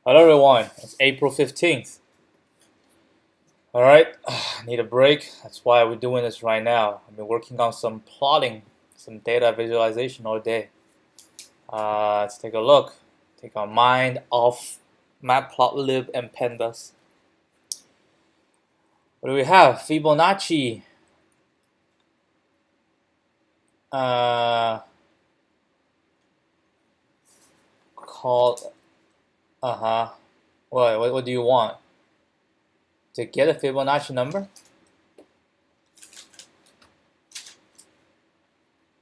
Hello everyone, it's April 15th. Alright, I need a break. That's why we're doing this right now. I've been working on some plotting, some data visualization all day. Let's take a look. Take our mind off matplotlib and pandas. What do we have? Fibonacci. Called, what do you want? To get a Fibonacci number?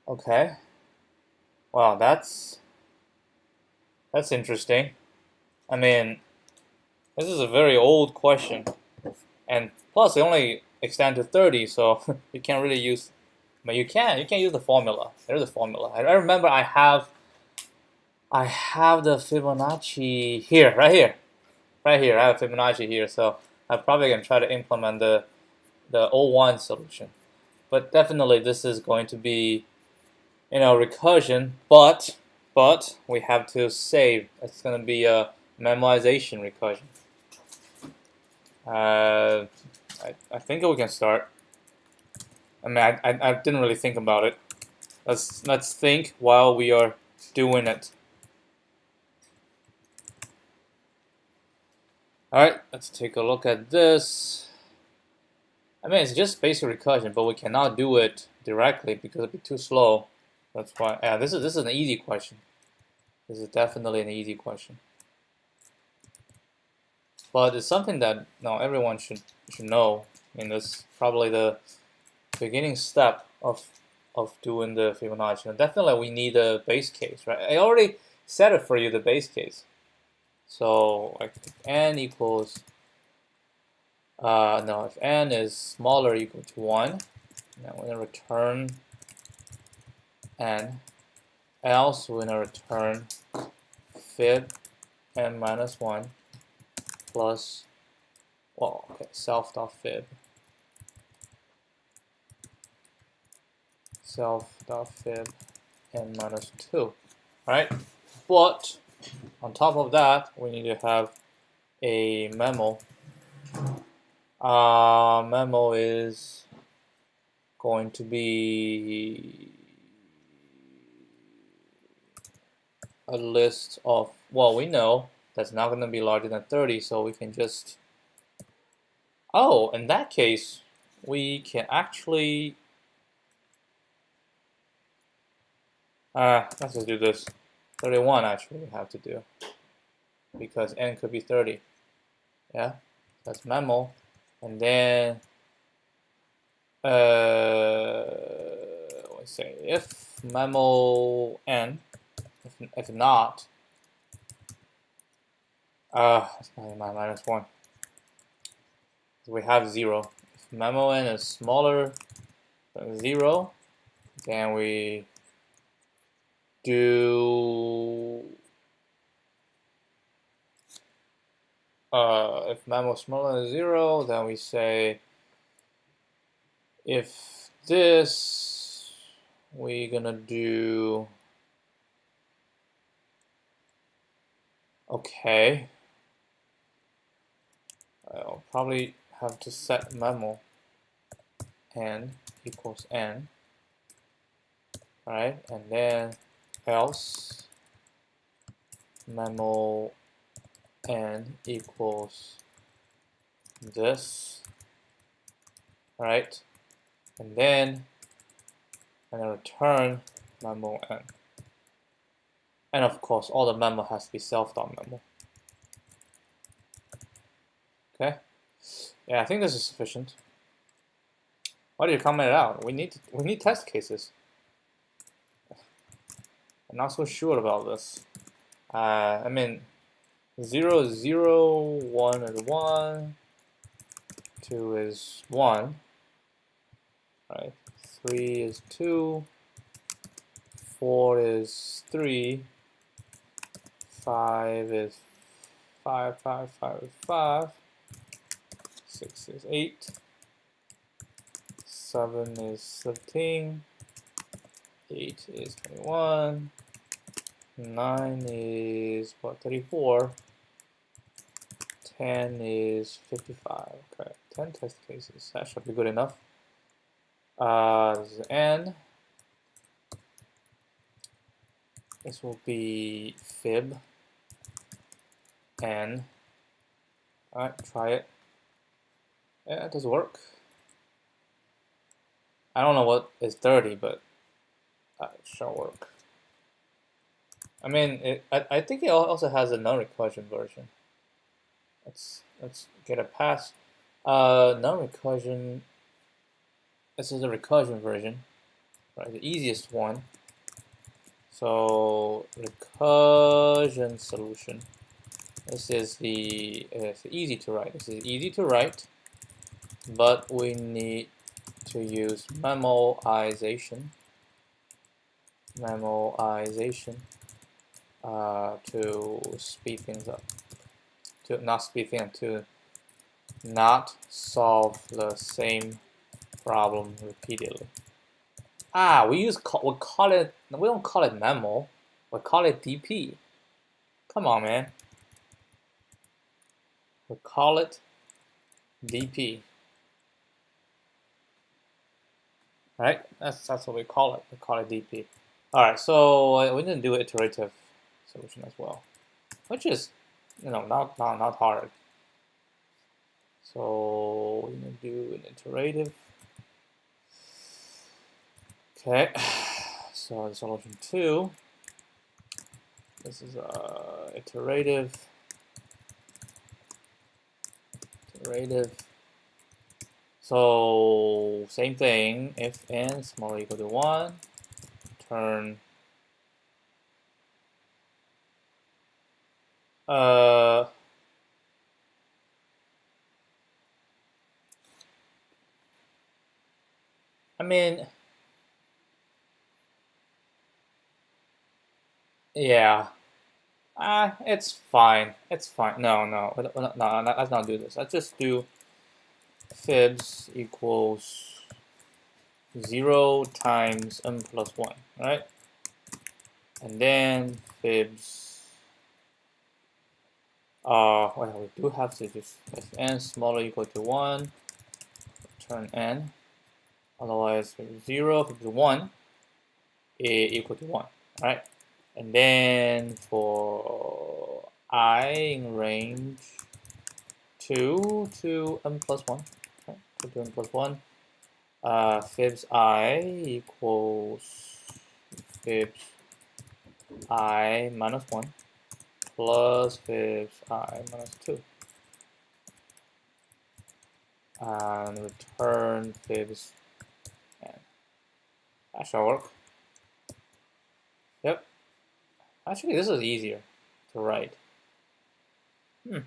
Okay. Wow, that's interesting. I mean, this is a very old question, and plus it only extends to 30, so you can't really use. But you can use the formula. There's a formula. I remember I have the Fibonacci here, right here. I have Fibonacci here, so I probably can try to implement the 01 solution. But definitely this is going to be recursion, but we have to save. It's going to be a memoization recursion. I think we can start. I mean, I didn't really think about it. Let's think while we are doing it. All right, let's take a look at this. I mean, it's just basic recursion, but we cannot do it directly because it'd be too slow. That's why. Yeah, this is an easy question. This is definitely an easy question. But it's something that everyone should know. I mean, it's probably the beginning step of doing the Fibonacci. And definitely, we need a base case, right? I already set it for you, the base case. So like if n equals if n is smaller or equal to 1, then we're gonna return n. Else we're gonna return fib n minus 1 plus self.fib n minus 2. Alright? But on top of that, we need to have a memo. Memo is going to be a list of, we know that's not going to be larger than 30, so we can just, in that case, we can actually, let's just do this. 31 actually we have to do, because n could be 30. Yeah, that's memo. And then, let's say if memo n, if not, it's minus 1. We have 0. If memo n is smaller than 0, then we do if memo is smaller than 0, then we say if this, we're gonna do I'll probably have to set memo n equals n. Alright, and then else memo n equals this. Alright, and then return memo n. And of course, all the memo has to be self.memo. Okay? Yeah, I think this is sufficient. Why do you comment it out? We need test cases. I'm not so sure about this. I mean, 0 is 0, 1 is 1, 2 is 1, right? 3 is 2, 4 is 3, 5 is 5, 5 is 5, 6 is 8, 7 is 13, 8 is 21, 9 is 34, 10 is 55. Okay, 10 test cases. That should be good enough. This is n. This will be fib n. Alright, try it. Yeah, it does work. I don't know what is 30, but it shall work. I mean, I think it also has a non-recursion version. Let's get a pass. Non-recursion. This is the recursion version, right? The easiest one. So recursion solution. This is it's easy to write. This is easy to write, but we need to use memoization to speed things up. To not solve the same problem repeatedly. We don't call it memo, we call it DP. Come on, man. We call it DP. Right? That's what we call it. We call it DP. Alright, so we need to do iterative solution as well, which is not hard. So we're gonna do an iterative. Okay, so the solution 2. This is iterative. So same thing. If n smaller or equal to 1, turn I mean, yeah. It's fine. It's fine. No, let's not do this. Let's just do fibs equals 0 times n plus 1, right? And then fibs, well, we do have to just, if n smaller or equal to 1, return n. Otherwise, fibs 0, fibs 1 equal to 1, right? And then for I in range 2 to n plus 1, right? 2 to n plus 1, fibs I equals fibs I minus 1 plus fibs I minus 2. And return fibs n. That shall work. Yep. Actually, this is easier to write. Yeah,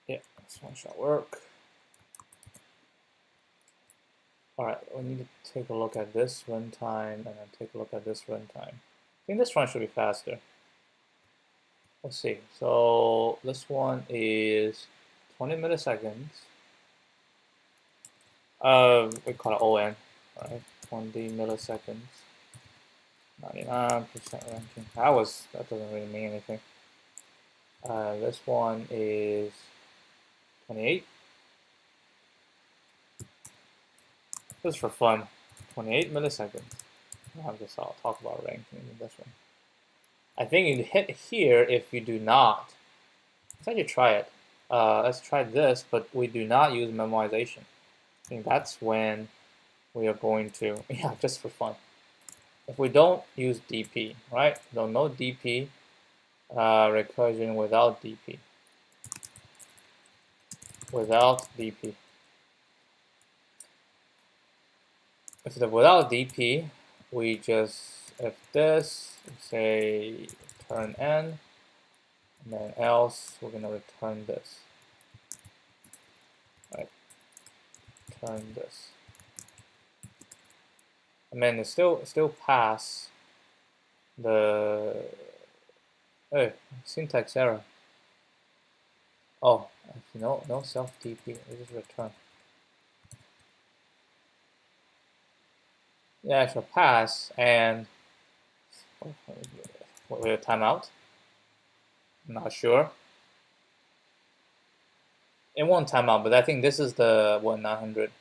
this one shall work. Alright, we need to take a look at this runtime and then take a look at this runtime. I think this one should be faster. Let's see. So this one is 20 milliseconds. We call it ON, right? 20 milliseconds. 99% ranking. That doesn't really mean anything. This one is 28. Just for fun, 28 milliseconds. I'll talk about ranking in this one. I think you hit here if you do not. Let's actually try it. Let's try this, but we do not use memoization. I think that's when we are going to, yeah, just for fun. If we don't use DP, right? No DP, recursion without DP. Without DP. If the without DP, we just, if this, say return n, and then else, we're gonna return this. Right? Return this. And then it still pass the syntax error. Oh, no self DP. We just return. Yeah, it shall pass, and Wait, timeout. Not sure. It won't time out, but I think this is the 900.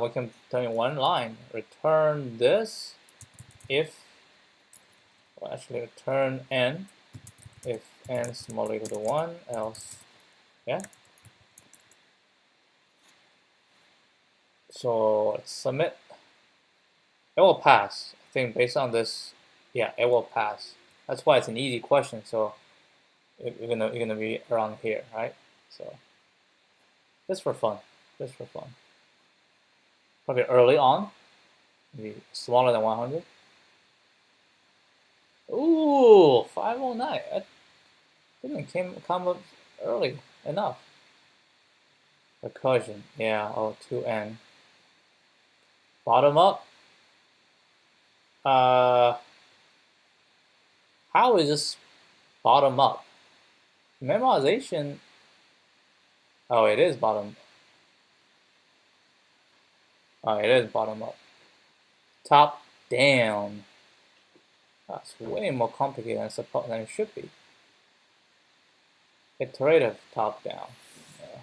We can tell you one line. Return this if, well, actually return n if n smaller or equal to 1, else, yeah. So let's submit. It will pass. I think based on this, yeah, it will pass. That's why it's an easy question. So you're gonna be around here, right? So just for fun, just for fun. Probably early on, maybe smaller than 100. Ooh, 509. That didn't come up early enough. Recursion, yeah, 2n. Bottom up. How is this bottom up? Memorization. Oh, it is bottom. Oh, it is bottom up. Top down. That's way more complicated than it should be. Iterative top down. Yeah.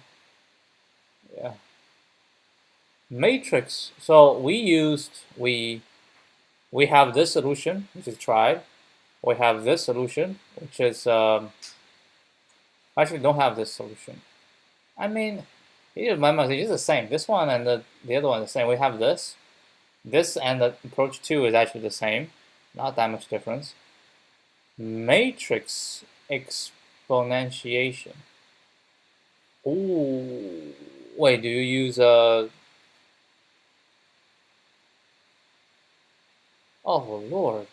Yeah. Matrix. So we have this solution, which is tried. We have this solution, which is actually don't have this solution. I mean, memorization is the same. This one and the other one is the same. We have this. This and the approach 2 is actually the same. Not that much difference. Matrix exponentiation. Ooh, wait, do you use oh Lord.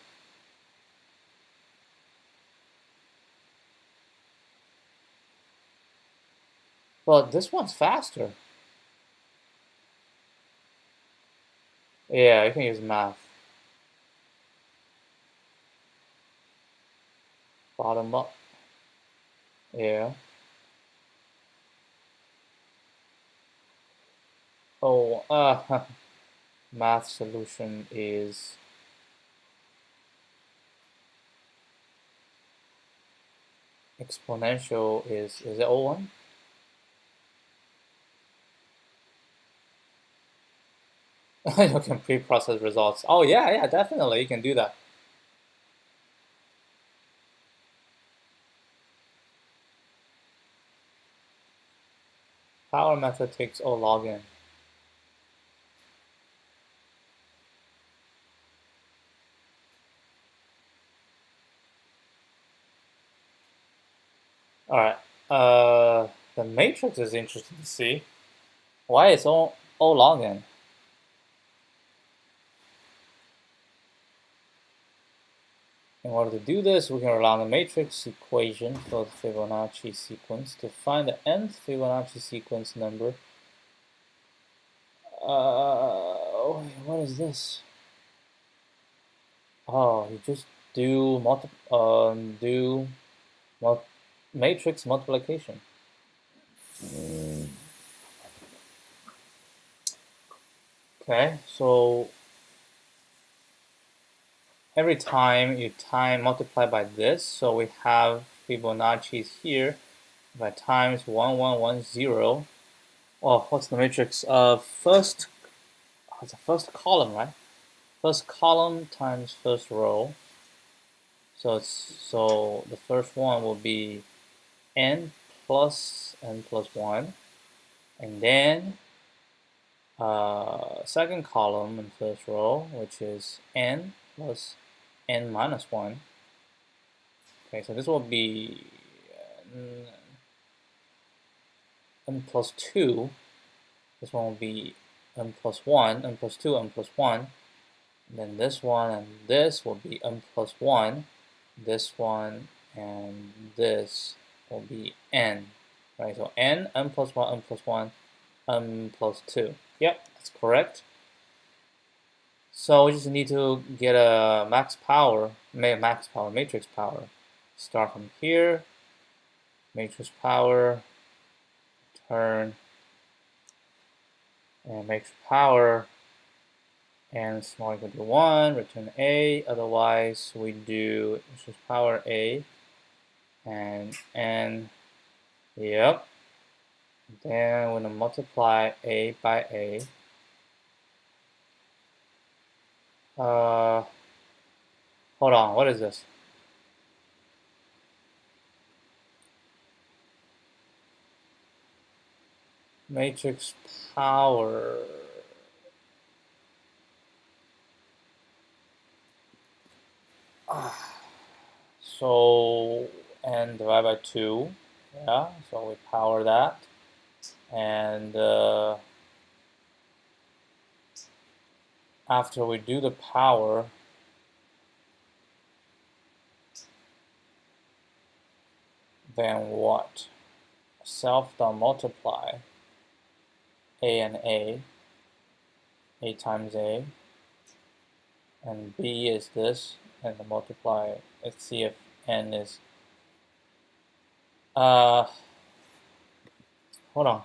Well, this one's faster. Yeah, you can use math. Bottom up. Yeah. Oh, math solution is exponential is it O1? You can pre-process results. Oh yeah, definitely you can do that. Power method takes O log n. All right. The matrix is interesting to see. Why is O log n? In order to do this, we can rely on the matrix equation for the Fibonacci sequence to find the nth Fibonacci sequence number. What is this? Oh, you just do matrix multiplication. Okay, so every time you multiply by this, so we have Fibonacci's here. If I times 1110, well, what's the matrix? It's the first column, right? First column times first row. So the first one will be n plus 1, and then second column in first row, which is n plus n minus 1. Okay, so this will be n plus 2. This one will be n plus 1, n plus 2, n plus 1. And then this one and this will be n plus 1. This one and this will be n. Right, so n plus 1, n plus 1, n plus 2. Yep, that's correct. So we just need to get a matrix power. Start from here, matrix power, turn, and matrix power, n small equal to 1, return A. Otherwise, we do just power A and n. Yep. Then we're gonna multiply A by A. Hold on, what is this? Matrix power. So n divided by 2, yeah, so we power that. And after we do the power, then what? Self.multiply A and A times A, and B is this, and the multiply, let's see if n is, hold on.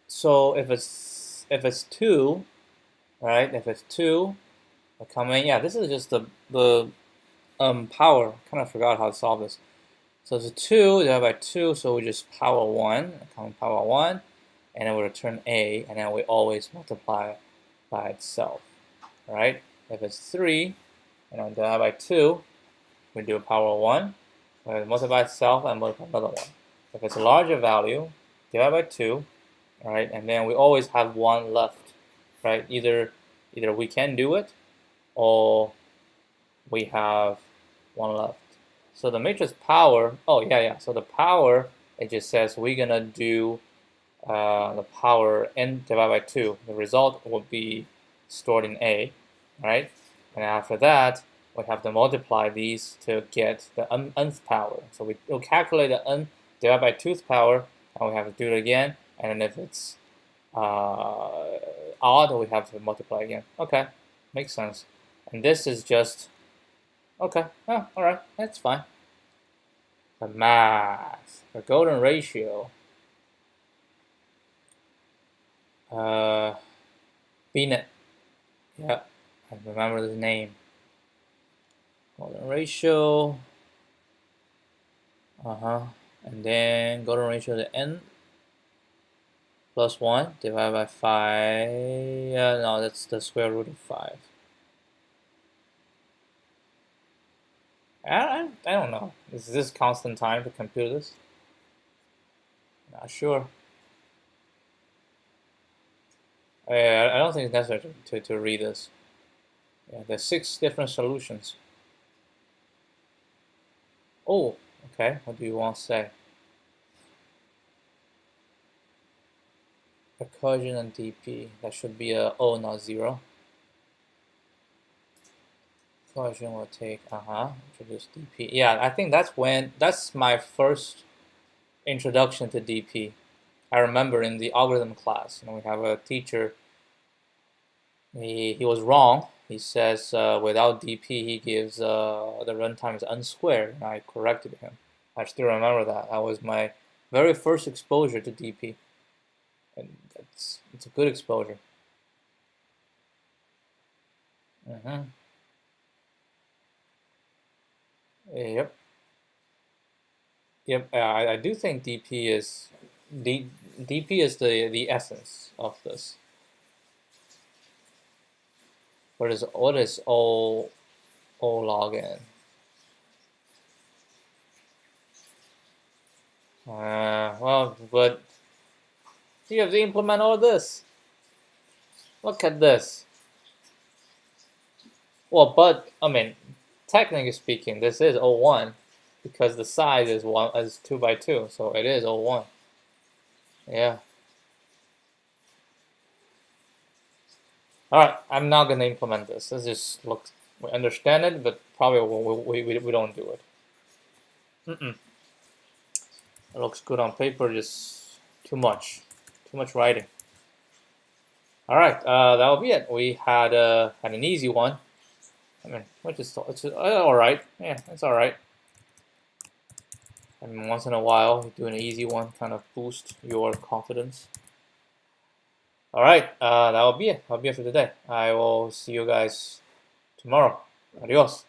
So if it's 2, right, if it's 2, we're coming, yeah, this is just the power, kind of forgot how to solve this. So it's a 2 divided by 2, so we just power 1, count power 1, and then we return A, and then we always multiply by itself, right? If it's 3, and then divide by 2, we do power 1, we multiply itself and multiply another 1. If it's a larger value, divide by 2, right? And then we always have 1 left, right? Either we can do it, or we have 1 left. So the matrix power, oh yeah, so the power, it just says we're gonna do the power n divided by 2. The result will be stored in A, right? And after that, we have to multiply these to get the nth power. So we'll calculate the n divided by 2th power, and we have to do it again. And then if it's odd, we have to multiply again. Okay, makes sense. And this is just, okay, oh, all right, that's fine. The math, the golden ratio. Binet. Yeah, I remember the name. Golden ratio. And then golden ratio to n plus 1 divided by 5. Yeah, no, that's the square root of 5. I don't know. Is this constant time to compute this? Not sure. I don't think it's necessary to read this. Yeah, there's 6 different solutions. Oh, okay. What do you want to say? Recursion and DP. That should be a O, not 0. Recursion will take, introduce DP. Yeah, I think that's my first introduction to DP. I remember in the algorithm class, we have a teacher, he was wrong. He says without DP, he gives the runtime is n squared, and I corrected him. I still remember that. That was my very first exposure to DP. And it's a good exposure. Yep. I do think DP is the essence of this. What is O log n? Well, but you have to implement all this. Look at this. Well, but I mean, technically speaking, this is O1 because the size is 2 by 2, so it is O1. Yeah. All right, I'm not gonna implement this. This just looks, we understand it, but probably we don't do it. It looks good on paper, just too much writing. All right, that will be it. We had an easy one. I mean, it's all right. Yeah, it's all right. And once in a while, do an easy one, kind of boost your confidence. All right, that will be it. That'll be it for today. I will see you guys tomorrow. Adios.